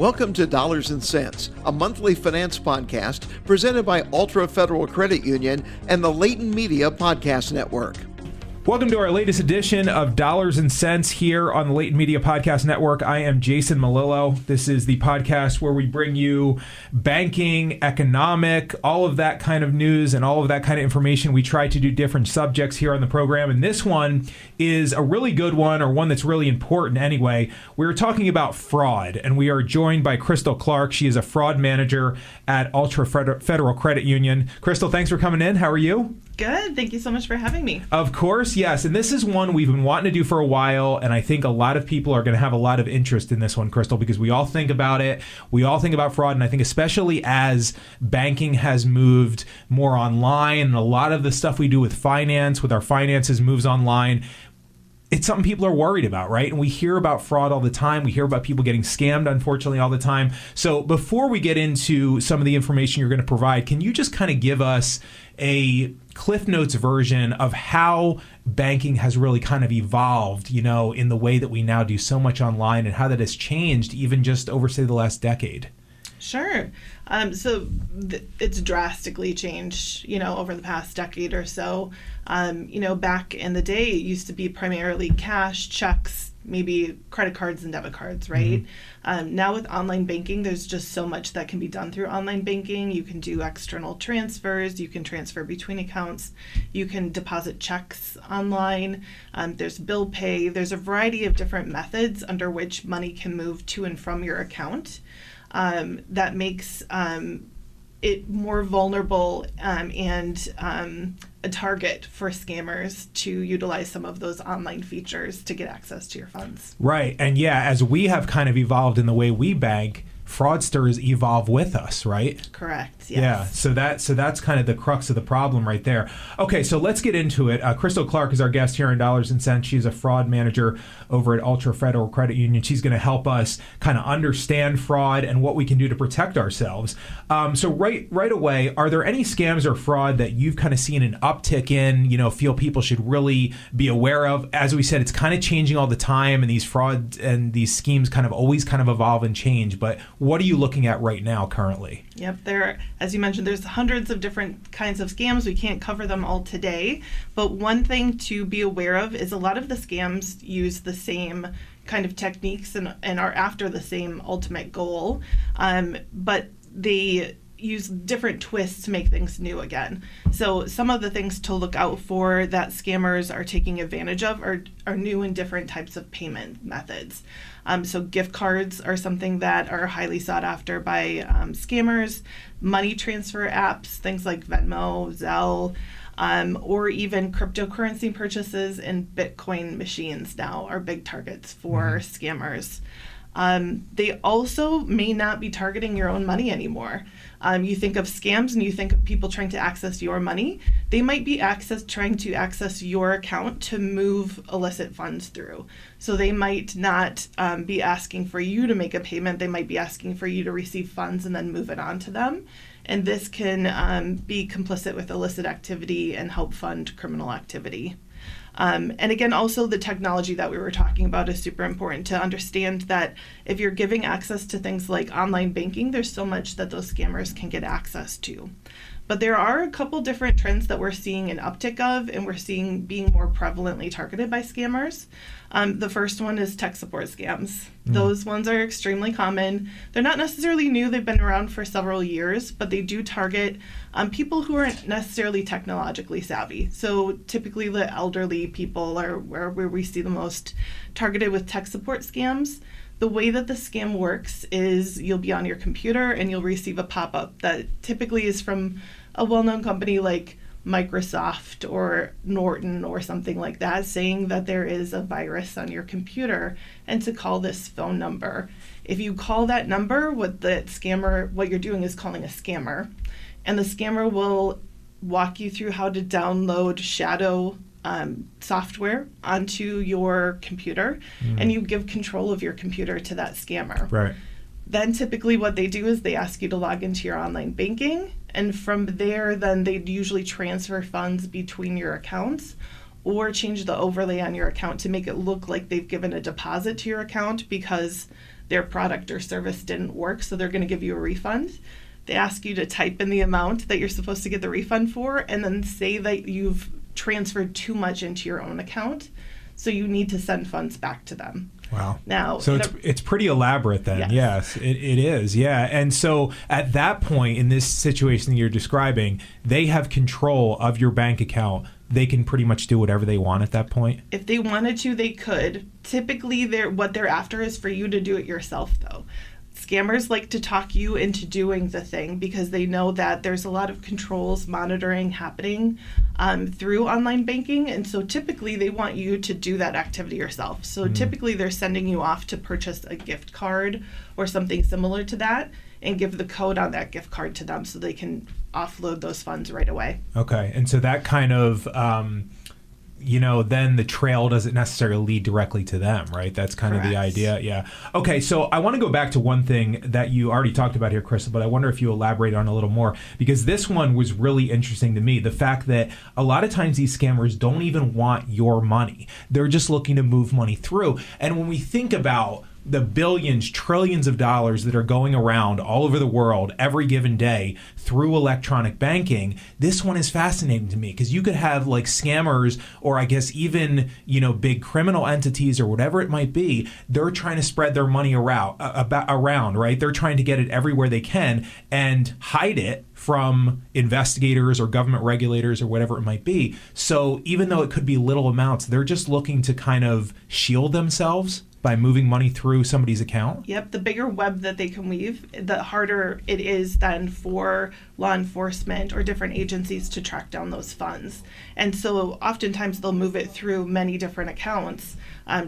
Welcome to Dollars and Cents, a monthly finance podcast presented by Altra Federal Credit Union and the Leighton Media Podcast Network. Welcome to our latest edition of Dollars and Cents here on the Leighton Media Podcast Network. I am Jason Malillo. This is the podcast where we bring you banking, economic, all of that kind of news and all of that kind of information. We try to do different subjects here on the program, and this one is a really good one, or one that's really important anyway. We're talking about fraud, and we are joined by Crystal Clark. She is a fraud manager at Altra Federal Credit Union. Crystal, thanks for coming in. How are you? Good. Thank you so much for having me. Of course, yes. And this is one we've been wanting to do for a while, and I think a lot of people are going to have a lot of interest in this one, Crystal, because we all think about it. We all think about fraud, and I think especially as banking has moved more online, and a lot of the stuff we do with finance, with our finances, moves online. It's something people are worried about, right? And we hear about fraud all the time. We hear about people getting scammed, unfortunately, all the time. So before we get into some of the information you're going to provide, can you just kind of give us a Cliff Notes version of how banking has really kind of evolved, you know, in the way that we now do so much online, and how that has changed even just over, say, the last decade? Sure. It's drastically changed, over the past decade or so. Back in the day, it used to be primarily cash, checks, maybe credit cards and debit cards, right? Mm-hmm. Now with online banking, there's just so much that can be done through online banking. You can do external transfers. You can transfer between accounts. You can deposit checks online. There's bill pay. There's a variety of different methods under which money can move to and from your account. That makes it more vulnerable and a target for scammers to utilize some of those online features to get access to your funds. Right. And yeah, as we have kind of evolved in the way we bank, fraudsters evolve with us, right? Correct. Yes. Yeah. So that's kind of the crux of the problem right there. Okay, so let's get into it. Crystal Clark is our guest here in Dollars and Cents. She's a fraud manager over at Altra Federal Credit Union. She's going to help us kind of understand fraud and what we can do to protect ourselves. So right away, are there any scams or fraud that you've kind of seen an uptick in, feel people should really be aware of? As we said, it's kind of changing all the time, and these frauds and these schemes kind of always kind of evolve and change. But what are you looking at right now currently? Yep, as you mentioned, there's hundreds of different kinds of scams. We can't cover them all today, but one thing to be aware of is a lot of the scams use the same kind of techniques and are after the same ultimate goal, but they use different twists to make things new again. So some of the things to look out for that scammers are taking advantage of are new and different types of payment methods. So gift cards are something that are highly sought after by scammers. Money transfer apps, things like Venmo, Zelle, or even cryptocurrency purchases and Bitcoin machines now are big targets for scammers. They also may not be targeting your own money anymore. You think of scams and you think of people trying to access your money. They might be trying to access your account to move illicit funds through. So they might not be asking for you to make a payment. They might be asking for you to receive funds and then move it on to them. And this can be complicit with illicit activity and help fund criminal activity. And again, also the technology that we were talking about is super important to understand that if you're giving access to things like online banking, there's so much that those scammers can get access to. But there are a couple different trends that we're seeing an uptick of, and we're seeing being more prevalently targeted by scammers. The first one is tech support scams. Those ones are extremely common. They're not necessarily new. They've been around for several years, but they do target people who aren't necessarily technologically savvy. So typically the elderly people are where we see the most targeted with tech support scams. The way that the scam works is you'll be on your computer and you'll receive a pop-up that typically is from a well-known company like Microsoft or Norton or something like that, saying that there is a virus on your computer and to call this phone number. If you call that number, what you're doing is calling a scammer, and the scammer will walk you through how to download shadow software onto your computer, and you give control of your computer to that scammer. Right. Then typically what they do is they ask you to log into your online banking, and from there then they'd usually transfer funds between your accounts or change the overlay on your account to make it look like they've given a deposit to your account, because their product or service didn't work, so they're going to give you a refund. They ask you to type in the amount that you're supposed to get the refund for, and then say that you've transferred too much into your own account, so you need to send funds back to them. Wow. Now, so it's pretty elaborate then. Yes, it is. Yeah. And so at that point in this situation that you're describing, they have control of your bank account. They can pretty much do whatever they want at that point. If they wanted to, they could. Typically, what they're after is for you to do it yourself, though. Scammers like to talk you into doing the thing because they know that there's a lot of controls, monitoring happening through online banking. And so typically they want you to do that activity yourself. So typically they're sending you off to purchase a gift card or something similar to that and give the code on that gift card to them so they can offload those funds right away. Okay. And so that kind of... then the trail doesn't necessarily lead directly to them, right? That's kind of the idea. Yeah. Okay, so I want to go back to one thing that you already talked about here, Crystal, but I wonder if you elaborate on a little more, because this one was really interesting to me. The fact that a lot of times these scammers don't even want your money. They're just looking to move money through. And when we think about the billions, trillions of dollars that are going around all over the world every given day through electronic banking, this one is fascinating to me because you could have like scammers or I guess even, big criminal entities or whatever it might be. They're trying to spread their money around, right? They're trying to get it everywhere they can and hide it from investigators or government regulators or whatever it might be. So even though it could be little amounts, they're just looking to kind of shield themselves by moving money through somebody's account? Yep. The bigger web that they can weave, the harder it is then for law enforcement or different agencies to track down those funds. And so oftentimes they'll move it through many different accounts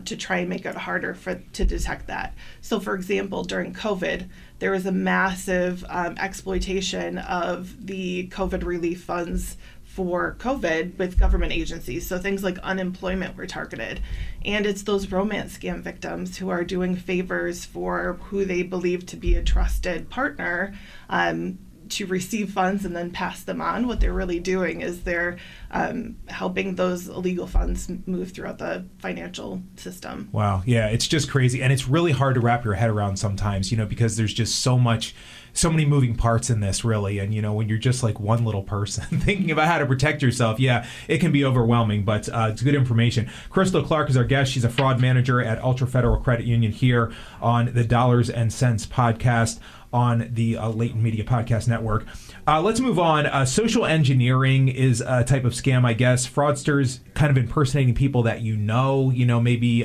to try and make it harder to detect that. So for example, during COVID, there was a massive exploitation of the COVID relief funds for COVID with government agencies. So things like unemployment were targeted. And it's those romance scam victims who are doing favors for who they believe to be a trusted partner to receive funds and then pass them on. What they're really doing is they're helping those illegal funds move throughout the financial system. Wow. Yeah, it's just crazy. And it's really hard to wrap your head around sometimes, because there's just so many moving parts in this, really. And, when you're just like one little person thinking about how to protect yourself, yeah, it can be overwhelming, but it's good information. Crystal Clark is our guest. She's a fraud manager at Altra Federal Credit Union here on the Dollars and Cents podcast on the Latent Media Podcast Network. Let's move on. Social engineering is a type of scam, I guess. Fraudsters kind of impersonating people that maybe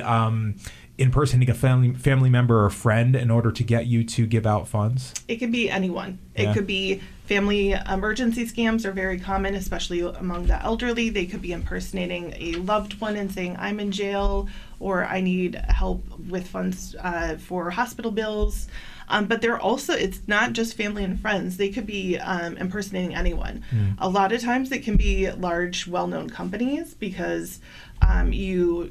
impersonating a family member or friend in order to get you to give out funds? It could be anyone. It could be family emergency scams are very common, especially among the elderly. They could be impersonating a loved one and saying, I'm in jail, or I need help with funds for hospital bills. But they're also, it's not just family and friends. They could be impersonating anyone. A lot of times it can be large, well-known companies because you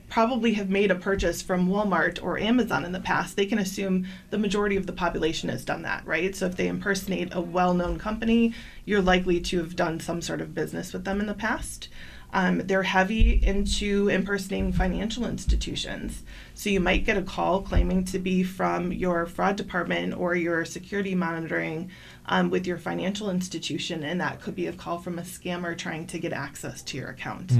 probably have made a purchase from Walmart or Amazon in the past. They can assume the majority of the population has done that, right? So if they impersonate a well-known company, you're likely to have done some sort of business with them in the past. They're heavy into impersonating financial institutions. So you might get a call claiming to be from your fraud department or your security monitoring with your financial institution, and that could be a call from a scammer trying to get access to your account.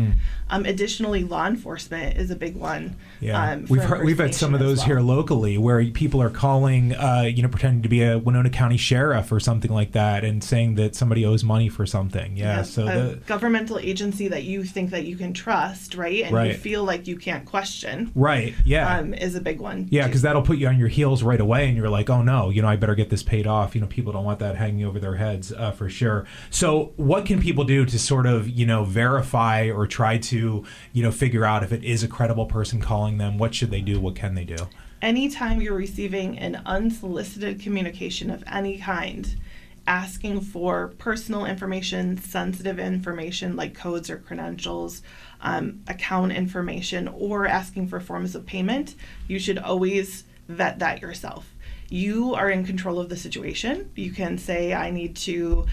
Additionally, law enforcement is a big one. Yeah, we've had some of those here locally where people are calling, pretending to be a Winona County sheriff or something like that, and saying that somebody owes money for something. Yeah, so a governmental agency that you think that you can trust, right, and you feel like you can't question. Right. Yeah. Is a big one. Yeah, because that'll put you on your heels right away, and you're like, oh no, I better get this paid off. People don't want that hanging over their heads for sure. So what can people do to sort of, verify or try to, figure out if it is a credible person calling them? What should they do? What can they do? Anytime you're receiving an unsolicited communication of any kind, asking for personal information, sensitive information like codes or credentials, account information, or asking for forms of payment, you should always vet that yourself. You are in control of the situation. You can say, I need to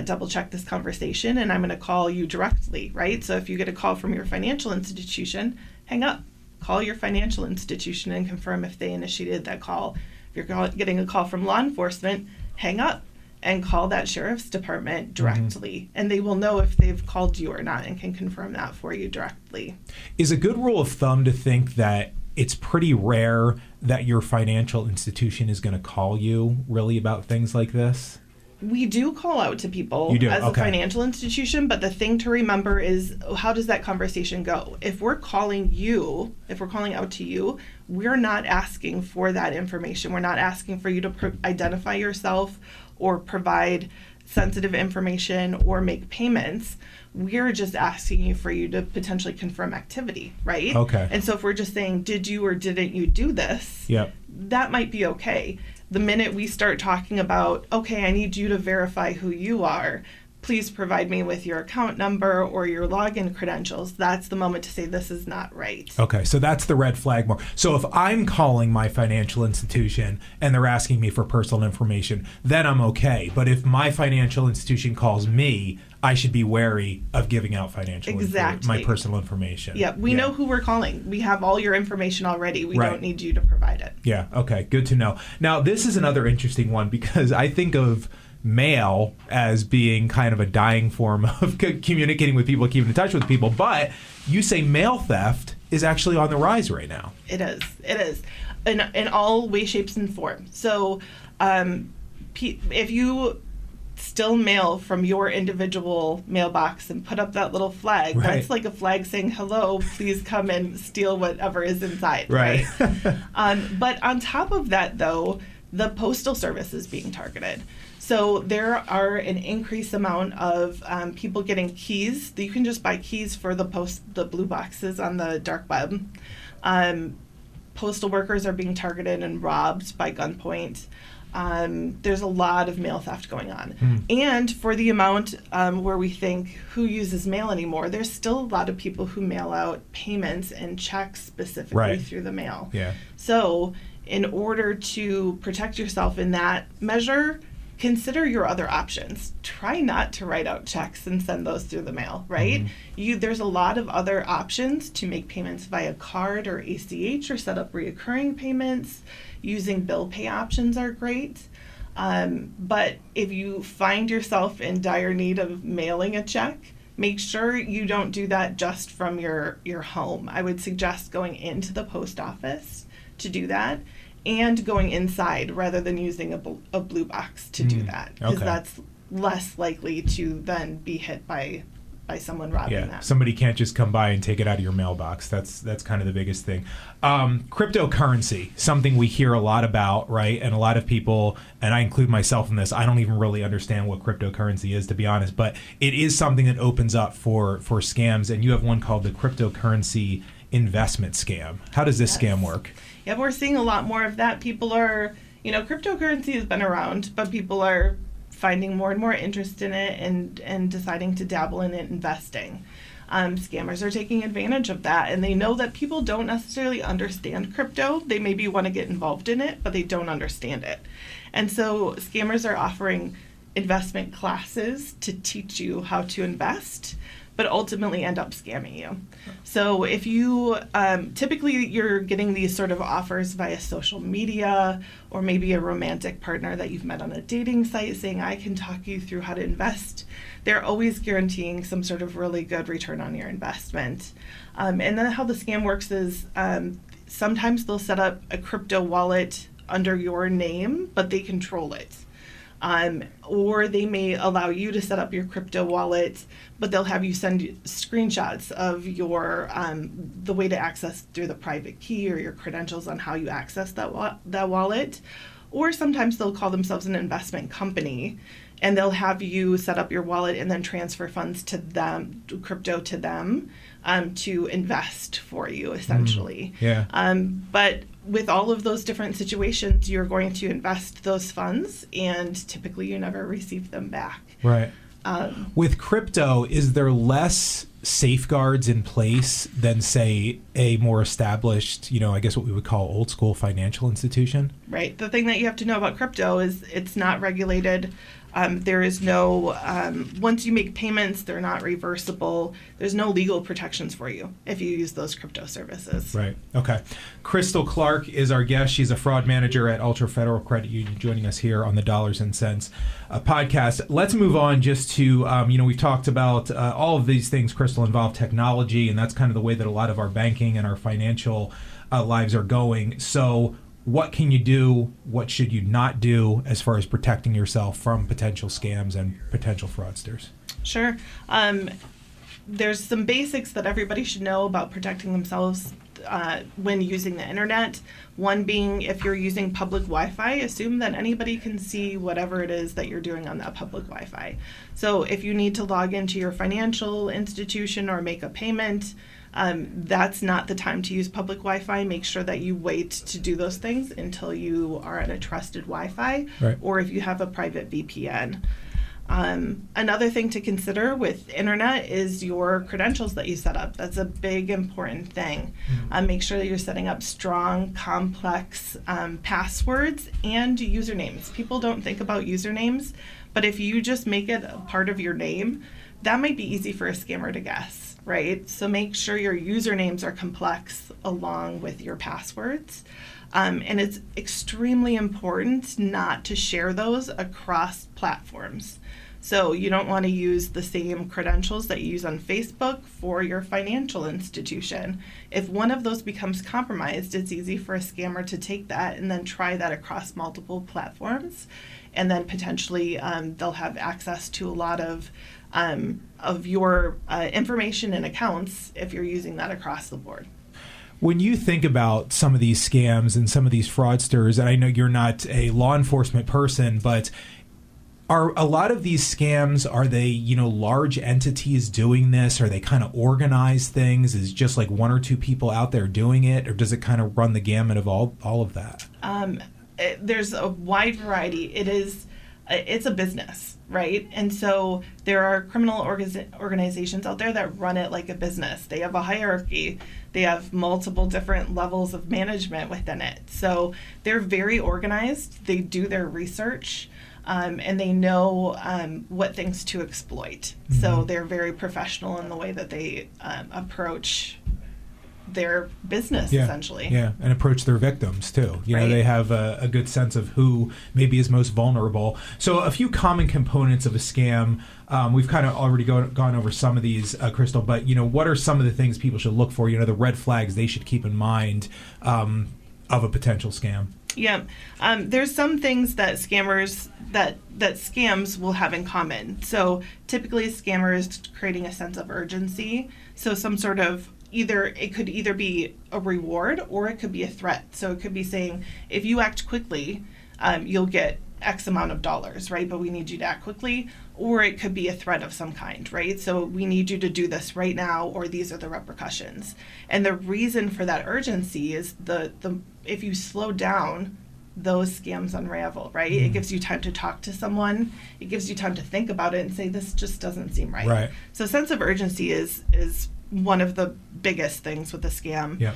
double check this conversation and I'm going to call you directly, right? So if you get a call from your financial institution, hang up. call your financial institution and confirm if they initiated that call. If you're getting a call from law enforcement, hang up and call that sheriff's department directly, and they will know if they've called you or not and can confirm that for you directly. Is a good rule of thumb to think that it's pretty rare that your financial institution is going to call you really about things like this? We do call out to people as Okay. a financial institution, but the thing to remember is, how does that conversation go? If we're calling out to you, we're not asking for that information. We're not asking for you to identify yourself or provide sensitive information or make payments. We're just asking you for you to potentially confirm activity, right? Okay. And so if we're just saying, did you or didn't you do this? Yep. That might be okay. The minute we start talking about, okay, I need you to verify who you are, please provide me with your account number or your login credentials, that's the moment to say this is not right. Okay, so that's the red flag more. So if I'm calling my financial institution and they're asking me for personal information, then I'm okay. But if my financial institution calls me, I should be wary of giving out my personal information. Yeah, we know who we're calling. We have all your information already. We Right. don't need you to provide it. Yeah, okay, good to know. Now, this is another interesting one because I think of mail as being kind of a dying form of communicating with people, keeping in touch with people, but you say mail theft is actually on the rise right now. It is. In all ways, shapes, and forms. So if you still mail from your individual mailbox and put up that little flag, Right. that's like a flag saying, hello, please come and steal whatever is inside. Right. But on top of that, though, the Postal Service is being targeted. So there are an increased amount of people getting keys. You can just buy keys for the blue boxes on the dark web. Postal workers are being targeted and robbed by gunpoint. There's a lot of mail theft going on. And for the amount where we think who uses mail anymore, there's still a lot of people who mail out payments and checks specifically through the mail. Yeah. So in order to protect yourself in that measure, consider your other options. Try not to write out checks and send those through the mail, right? There's a lot of other options to make payments via card or ACH or set up reoccurring payments. Using bill pay options are great. But if you find yourself in dire need of mailing a check, make sure you don't do that just from your home. I would suggest going into the post office to do that, and going inside rather than using a blue box to do that, because that's less likely to then be hit by someone robbing that. Somebody can't just come by and take it out of your mailbox. That's kind of the biggest thing. Cryptocurrency, something we hear a lot about, right? And a lot of people, and I include myself in this, I don't even really understand what cryptocurrency is, to be honest, but it is something that opens up for scams, and you have one called the cryptocurrency investment scam. How does this scam work? Yeah, we're seeing a lot more of that. People are, cryptocurrency has been around, but people are finding more and more interest in it and deciding to dabble in it, investing. Scammers are taking advantage of that, and they know that people don't necessarily understand crypto. They maybe want to get involved in it, but they don't understand it. And so scammers are offering investment classes to teach you how to invest, but ultimately end up scamming you. So if you, typically you're getting these sort of offers via social media, or maybe a romantic partner that you've met on a dating site saying, I can talk you through how to invest. They're always guaranteeing some sort of really good return on your investment. And then how the scam works is sometimes they'll set up a crypto wallet under your name, but they control it. Or they may allow you to set up your crypto wallet, but they'll have you send screenshots of your the way to access through the private key or your credentials on how you access that wallet. Or sometimes they'll call themselves an investment company, and they'll have you set up your wallet and then transfer funds to them, crypto to them, to invest for you, essentially. But with all of those different situations, you're going to invest those funds, and typically you never receive them back. Right. With crypto, is there less safeguards in place than, say, a more established, I guess what we would call old school financial institution? Right. The thing that you have to know about crypto is it's not regulated. There is no, once you make payments, they're not reversible. There's no legal protections for you if you use those crypto services. Right. Okay. Crystal Clark is our guest. She's a fraud manager at Altra Federal Credit Union, joining us here on the Dollars and Cents podcast. Let's move on just to, we've talked about all of these things, Crystal, involve technology, and that's kind of the way that a lot of our banking and our financial lives are going. So what can you do? What should you not do as far as protecting yourself from potential scams and potential fraudsters? Sure. There's some basics that everybody should know about protecting themselves when using the internet. One being, if you're using public Wi-Fi, assume that anybody can see whatever it is that you're doing on that public Wi-Fi. So if you need to log into your financial institution or make a payment, that's not the time to use public Wi-Fi. Make sure that you wait to do those things until you are at a trusted Wi-Fi, right, or if you have a private VPN. Another thing to consider with internet is your credentials that you set up. That's a big, important thing. Make sure that you're setting up strong, complex passwords and usernames. People don't think about usernames, but if you just make it a part of your name, that might be easy for a scammer to guess, right? So make sure your usernames are complex along with your passwords. And it's extremely important not to share those across platforms. So you don't want to use the same credentials that you use on Facebook for your financial institution. If one of those becomes compromised, it's easy for a scammer to take that and then try that across multiple platforms. And then potentially they'll have access to a lot of your information and accounts if you're using that across the board. When you think about some of these scams and some of these fraudsters, and I know you're not a law enforcement person, but are a lot of these scams, are they, large entities doing this? Are they kind of organized things? Is just like one or two people out there doing it? Or does it kind of run the gamut of all of that? There's a wide variety. It's a business, right? And so there are criminal organizations out there that run it like a business. They have a hierarchy. They have multiple different levels of management within it. So they're very organized. They do their research, and they know what things to exploit. Mm-hmm. So they're very professional in the way that they approach their business, essentially. Yeah, and approach their victims, too. Right. They have a good sense of who maybe is most vulnerable. So a few common components of a scam. We've kind of already gone over some of these, Crystal, but, what are some of the things people should look for, the red flags they should keep in mind of a potential scam? Yeah. There's some things that scams will have in common. So typically a scammer is creating a sense of urgency. So some sort of it could either be a reward or it could be a threat. So it could be saying, if you act quickly, you'll get X amount of dollars, right? But we need you to act quickly. Or it could be a threat of some kind, right? So we need you to do this right now, or these are the repercussions. And the reason for that urgency is if you slow down, those scams unravel, right? Mm-hmm. It gives you time to talk to someone. It gives you time to think about it and say, this just doesn't seem right. Right. So sense of urgency is one of the biggest things with a scam. Yeah.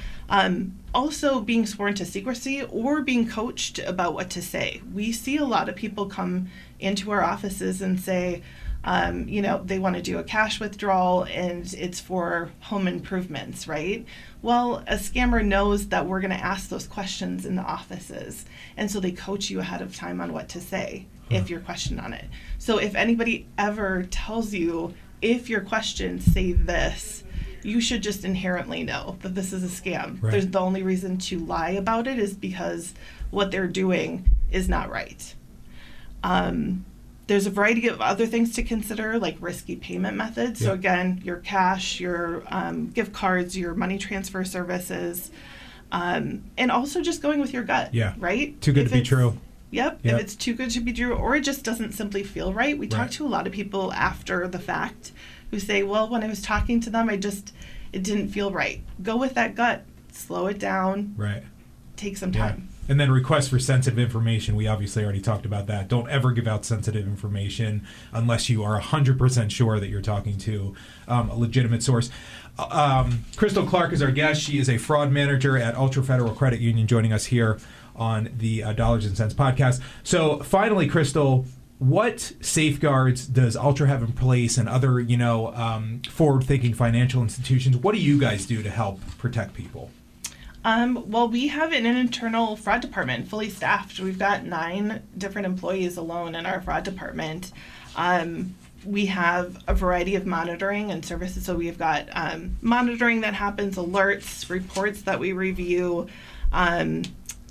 Also being sworn to secrecy or being coached about what to say. We see a lot of people come into our offices and say, they want to do a cash withdrawal and it's for home improvements, right? Well, a scammer knows that we're going to ask those questions in the offices. And so they coach you ahead of time on what to say if you're questioned on it. So if anybody ever tells you, if your questions say this, you should just inherently know that this is a scam. Right. The only reason to lie about it is because what they're doing is not right. There's a variety of other things to consider, like risky payment methods. Yeah. So again, your cash, your gift cards, your money transfer services, and also just going with your gut, right? Too good to be true. Yep. If it's too good to be true, or it just doesn't simply feel right. We talk to a lot of people after the fact who say, well, when I was talking to them, it didn't feel right. Go with that gut. Slow it down. Right. Take some time. And then requests for sensitive information. We obviously already talked about that. Don't ever give out sensitive information unless you are 100% sure that you're talking to a legitimate source. Crystal Clark is our guest. She is a fraud manager at Altra Federal Credit Union, joining us here on the Dollars and Cents podcast. So finally, Crystal, what safeguards does Altra have in place and other, forward-thinking financial institutions? What do you guys do to help protect people? Well, we have an internal fraud department, fully staffed. We've got 9 different employees alone in our fraud department. We have a variety of monitoring and services. So we've got monitoring that happens, alerts, reports that we review.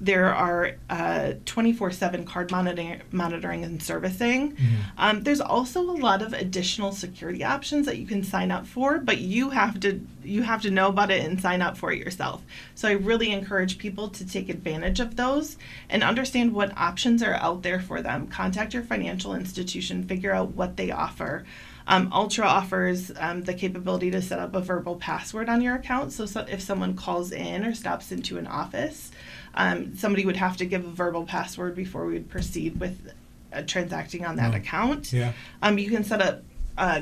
There are 24/7 card monitoring and servicing. Mm-hmm. There's also a lot of additional security options that you can sign up for, but you have to know about it and sign up for it yourself. So I really encourage people to take advantage of those and understand what options are out there for them. Contact your financial institution, figure out what they offer. Altra offers the capability to set up a verbal password on your account. So if someone calls in or stops into an office, somebody would have to give a verbal password before we would proceed with transacting on that account. Yeah. You can set up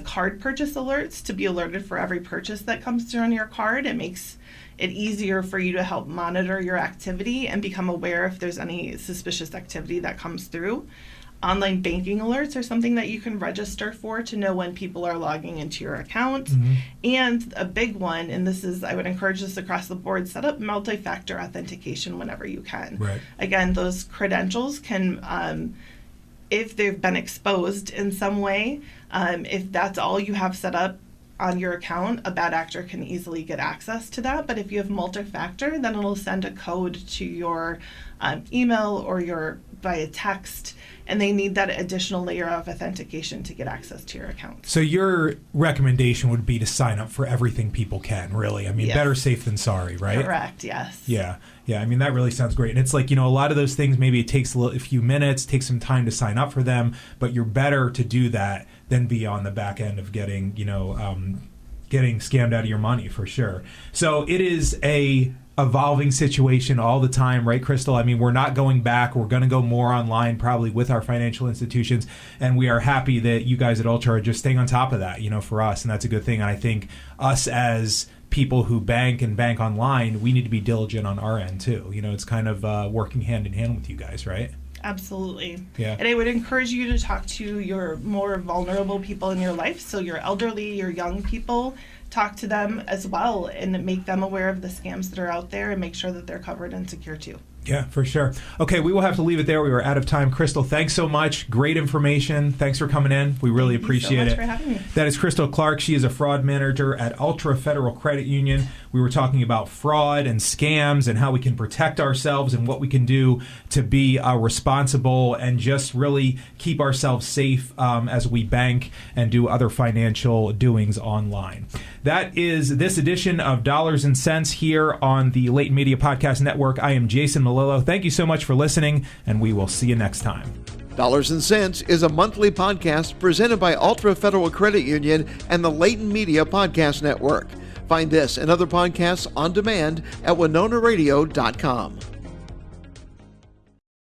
card purchase alerts to be alerted for every purchase that comes through on your card. It makes it easier for you to help monitor your activity and become aware if there's any suspicious activity that comes through. Online banking alerts are something that you can register for to know when people are logging into your account. Mm-hmm. And a big one, and I would encourage this across the board, set up multi-factor authentication whenever you can. Right. Again, those credentials can, if they've been exposed in some way, if that's all you have set up on your account, a bad actor can easily get access to that. But if you have multi-factor, then it'll send a code to your email or via text, and they need that additional layer of authentication to get access to your account. So your recommendation would be to sign up for everything people can, really. I mean, yes. Better safe than sorry, right? Correct, yes. Yeah. I mean, that really sounds great. And it's like, a lot of those things, maybe it takes a few minutes, takes some time to sign up for them, but you're better to do that than be on the back end of getting scammed out of your money, for sure. So it is a evolving situation all the time, right, Crystal? I mean, we're not going back. We're going to go more online probably with our financial institutions, and we are happy that you guys at Altra are just staying on top of that, for us, and that's a good thing. And I think us as people who bank and bank online, we need to be diligent on our end too. It's kind of working hand in hand with you guys, right? Absolutely. Yeah. And I would encourage you to talk to your more vulnerable people in your life. So your elderly, your young people, talk to them as well and make them aware of the scams that are out there and make sure that they're covered and secure too. Yeah, for sure. Okay, we will have to leave it there. We were out of time. Crystal, thanks so much. Great information. Thanks for coming in. We really appreciate it. Thank you so much for having me. That is Crystal Clark. She is a fraud manager at Altra Federal Credit Union. We were talking about fraud and scams and how we can protect ourselves and what we can do to be responsible and just really keep ourselves safe as we bank and do other financial doings online. That is this edition of Dollars and Cents here on the Leighton Media Podcast Network. I am Jason Malillo. Thank you so much for listening, and we will see you next time. Dollars and Cents is a monthly podcast presented by Altra Federal Credit Union and the Leighton Media Podcast Network. Find this and other podcasts on demand at WinonaRadio.com.